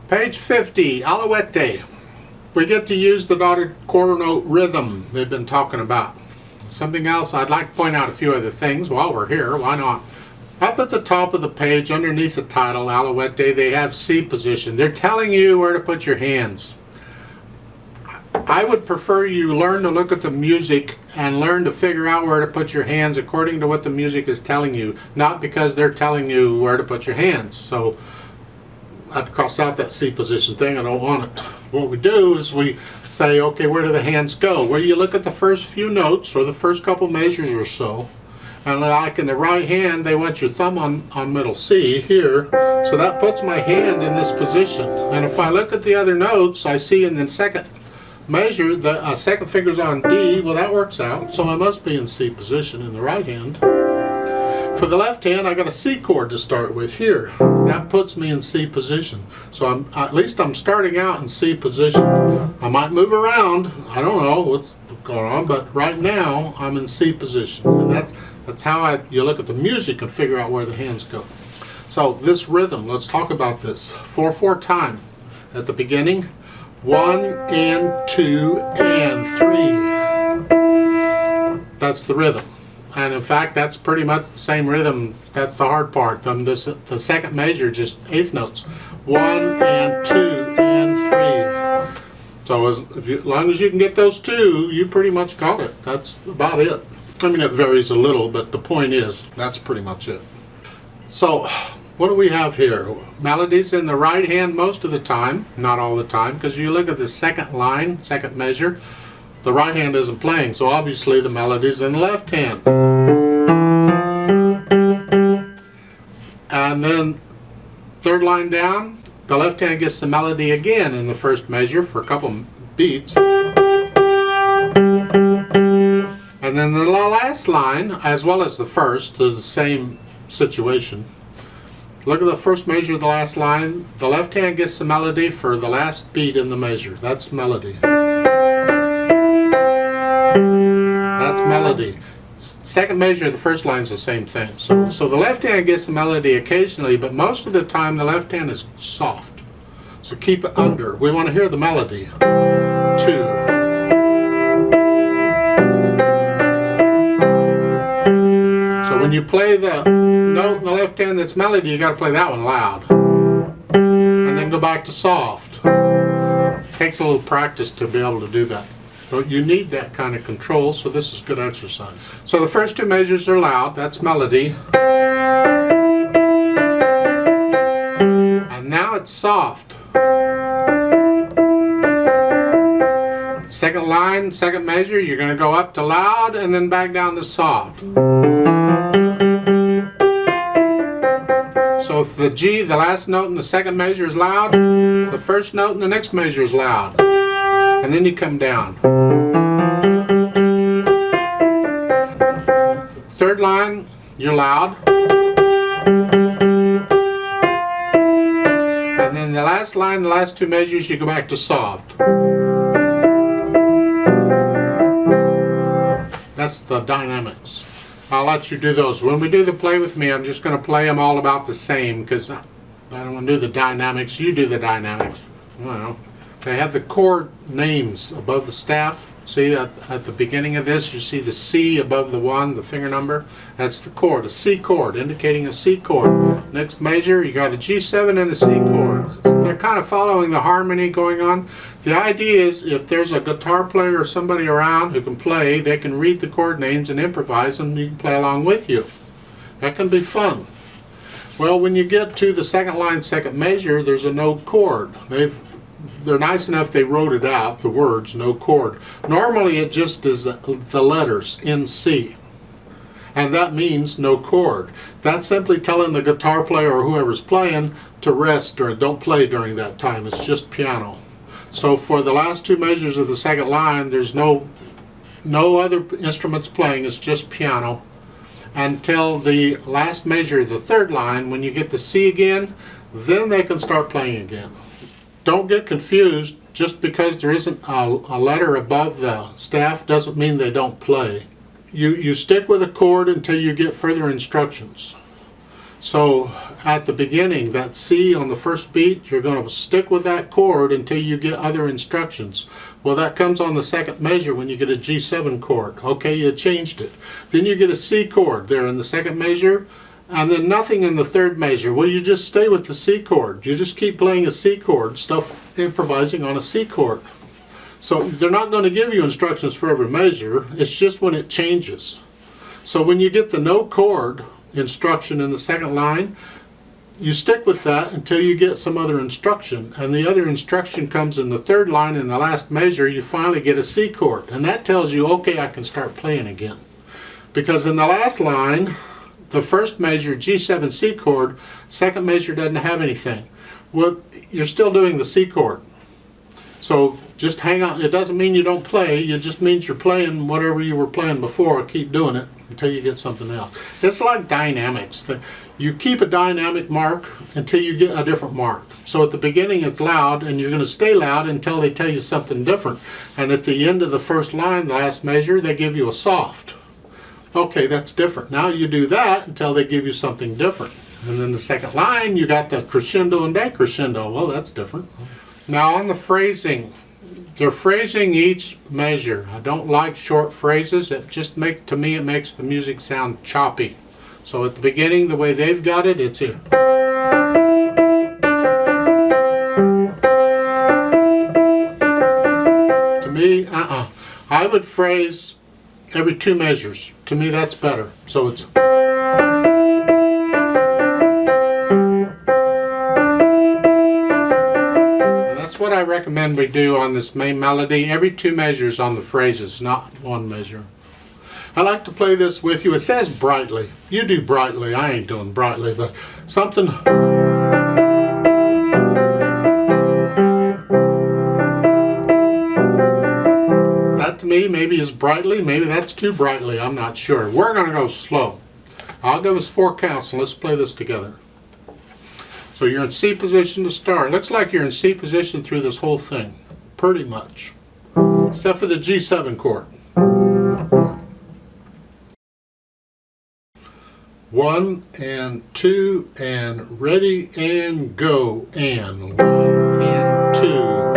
Page 50, Alouette. We get to use the dotted quarter note rhythm they've been talking about. Something else, I'd like to point out a few other things while we're here, why not? Up at the top of the page, underneath the title, Alouette, they have C position. They're telling you where to put your hands. I would prefer you learn to look at the music and learn to figure out where to put your hands according to what the music is telling you, not because they're telling you where to put your hands. So I'd cross out that C position thing. I don't want it. What we do is we say, okay, where do the hands go? Well, you look at the first few notes or the first couple measures or so, and like in the right hand, they want your thumb on middle C here, so that puts my hand in this position. And if I look at the other notes, I see in the second measure the second finger's on D. Well, that works out, so I must be in C position in the right hand. For the left hand, I got a C chord to start with here. That puts me in C position. So at least I'm starting out in C position. I might move around. I don't know what's going on, but right now I'm in C position. And that's how you look at the music and figure out where the hands go. So this rhythm, let's talk about this. 4/4 time. At the beginning, 1 and 2 and 3. That's the rhythm. And in fact, that's pretty much the same rhythm. That's the hard part. The second measure, just eighth notes. 1 and 2 and 3. So as long as you can get those two, you pretty much got it. That's about it. I mean, it varies a little, but the point is, that's pretty much it. So what do we have here? Melodies in the right hand most of the time, not all the time, because you look at the second line, second measure, the right hand isn't playing, so obviously the melody's in the left hand. And then third line down, the left hand gets the melody again in the first measure for a couple beats. And then the last line, as well as the first, is the same situation. Look at the first measure of the last line. The left hand gets the melody for the last beat in the measure. That's melody. That's melody. Second measure of the first line is the same thing. So the left hand gets the melody occasionally, but most of the time the left hand is soft. So keep it under. We want to hear the melody. 2. So when you play the note in the left hand that's melody, you got to play that one loud. And then go back to soft. Takes a little practice to be able to do that. So you need that kind of control, so this is good exercise. So the first two measures are loud, that's melody. And now it's soft. Second line, second measure, you're going to go up to loud and then back down to soft. So if the G, the last note in the second measure is loud, the first note in the next measure is loud. And then you come down. Third line, you're loud. And then the last line, the last two measures, you go back to soft. That's the dynamics. I'll let you do those. When we do the play with me, I'm just going to play them all about the same because I don't want to do the dynamics. You do the dynamics. Well, they have the chord names above the staff. See at the beginning of this, you see the C above the 1, the finger number. That's the chord, a C chord, indicating a C chord. Next measure, you got a G7 and a C chord. They're kind of following the harmony going on. The idea is if there's a guitar player or somebody around who can play, they can read the chord names and improvise and you can play along with you. That can be fun. Well, when you get to the second line, second measure, there's a no chord. They're nice enough they wrote it out, the words, no chord. Normally it just is the letters in C. And that means no chord. That's simply telling the guitar player or whoever's playing to rest or don't play during that time. It's just piano. So for the last two measures of the second line, there's no other instruments playing, it's just piano. Until the last measure of the third line, when you get the C again, then they can start playing again. Don't get confused. Just because there isn't a letter above the staff doesn't mean they don't play. You stick with a chord until you get further instructions. So at the beginning, that C on the first beat, you're going to stick with that chord until you get other instructions. Well, that comes on the second measure when you get a G7 chord. Okay, you changed it. Then you get a C chord there in the second measure, and then nothing in the third measure. Well, you just stay with the C chord. You just keep playing a C chord, improvising on a C chord. So they're not going to give you instructions for every measure. It's just when it changes. So when you get the no chord instruction in the second line, you stick with that until you get some other instruction, and the other instruction comes in the third line. In the last measure, you finally get a C chord, and that tells you, okay, I can start playing again. Because in the last line, the first measure, G7 C chord, second measure doesn't have anything. Well, you're still doing the C chord. So just hang on. It doesn't mean you don't play, it just means you're playing whatever you were playing before. Keep doing it until you get something else. It's like dynamics. You keep a dynamic mark until you get a different mark. So at the beginning it's loud, and you're going to stay loud until they tell you something different. And at the end of the first line, the last measure, they give you a soft. Okay, that's different. Now you do that until they give you something different. And then the second line, you got the crescendo and decrescendo. Well, that's different. Now on the phrasing, they're phrasing each measure. I don't like short phrases. To me, it makes the music sound choppy. So at the beginning, the way they've got it, it's here. To me, I would phrase every 2 measures. To me, that's better. So it's. What I recommend we do on this main melody, every 2 measures on the phrases, not 1 measure. I like to play this with you. It says brightly. You do brightly. I ain't doing brightly, but something. That to me maybe is brightly. Maybe that's too brightly. I'm not sure. We're going to go slow. I'll give us 4 counts, and let's play this together. So you're in C position to start. Looks like you're in C position through this whole thing, pretty much, except for the G7 chord. 1 and 2 and ready and go, and 1 and 2